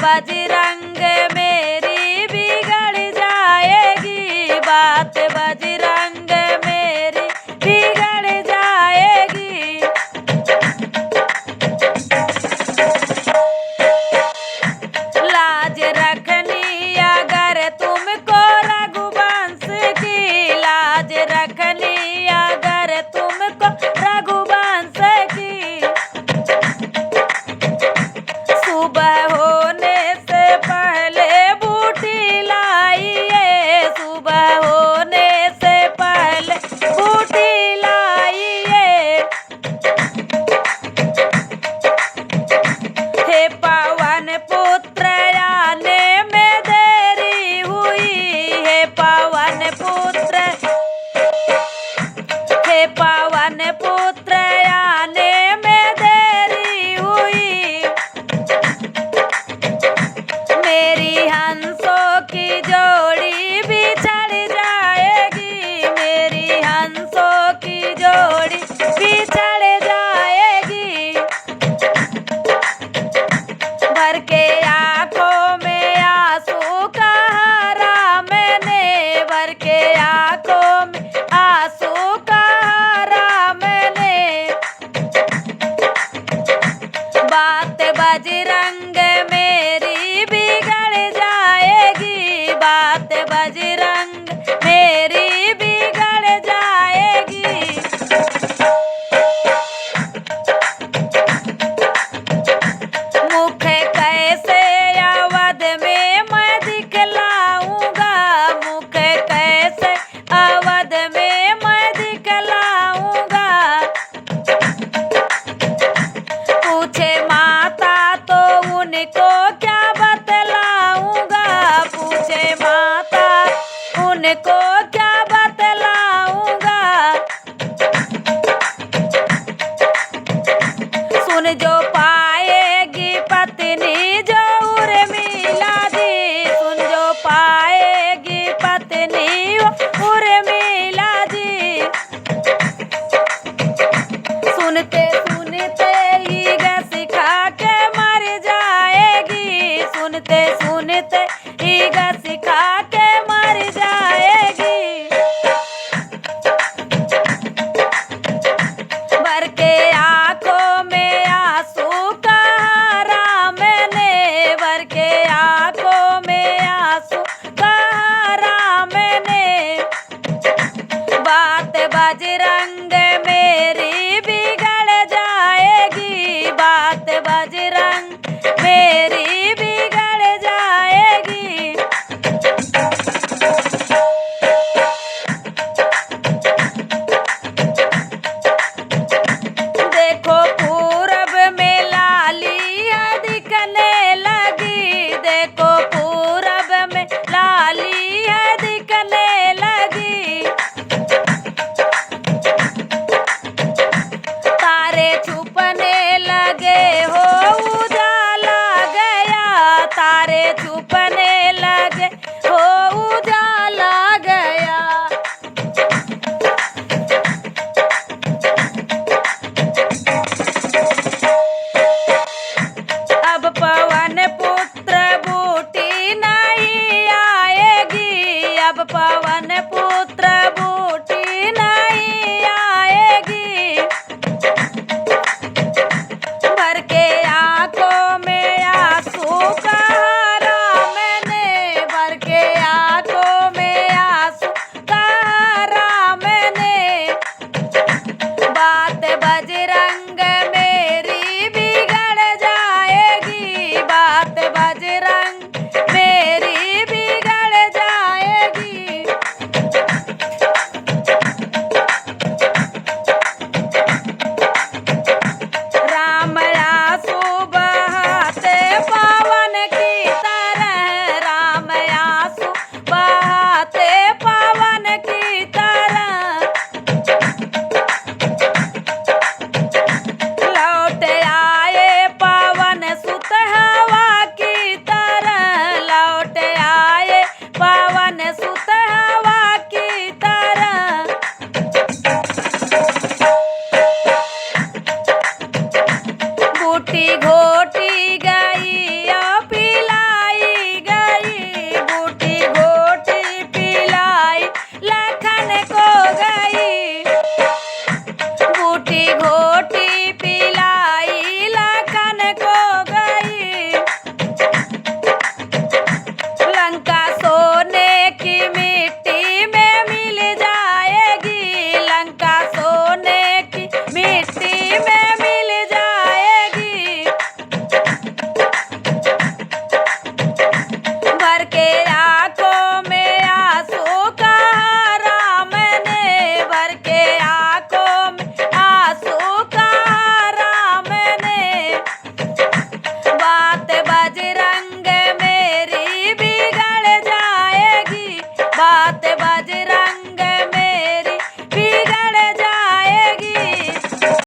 बजरंग मेरी बिगड़ जाएगी, बात बजरंग मेरी बिगड़ जाएगी। लाज रखनी अगर तुमको रघुवंश की, लाज रखनी अगर तुमको रघुवंश की। सुबह होने से पहले बूटी लाइए, सुबह होने से पहले बूटी लाइए। हे पवन पुत्र आने में देरी हुई, हे पवन पुत्र, हे पवन पुत्र आने में देरी हुई। मेरी हंसों की जोड़ी बिछड़ जाएगी, मेरी हंसों की जोड़ी बिछड़ जाएगी। भर के आंखों में आंसू कहा मैंने, भर के आंखों में आंसू कहा मैंने। बात बजरंग मेरी बिगड़ जाएगी, बात बजरंग मेरी बिगड़ जाएगी। मुख कैसे अवध में मैं दिखलाऊंगा, मुख कैसे अवध में मैं दिखलाऊंगा। पूछे माता तो उनको क्या बतलाऊंगा, पूछे माता उनको क्या बतलाऊंगा। सुन जो पाएगी पत्नी जो उर्मिला दी, सुन जो पाएगी पत्नी उर्मिला दी। सुनते सुनते ही ग सिखा के मर जाएगी, सुनते सुनते ही ग सिखा के मर जाएगी। भर के आंखों में आंसू कहा मैंने, भर के आंखों में आंसू कहा मैंने। बात बजरंग मेरी बिगड़ जाएगी, बात बजरंग मेरी बिगड़ जाएगी। देखो पूरब में लालियाँ दिखने लगी, देखो पूरब में लालियाँ दिखने लगी। तारे छुपने लगे हो उजाला गया, तारे छुपने लगे हो उजाला गया। अब पवन पुत्र बूटी नहीं आएगी, अब पवन पुत्र बूटी नहीं आएगी। भर के आंखों में आंसू कहा मैंने, भर के आंखों में आंसू कहा मैंने। बात बजरंग मेरी बिगड़ जाएगी, बात बजरंग मेरी बिगड़ जाएगी। राम आंसू बहाते पवन की तरह, राम आंसू बहाते पवन की तरह। लौट आए पवन सुत हवा की तरह, लौट आए पवन सुत हवा की तरह। बूटी घोर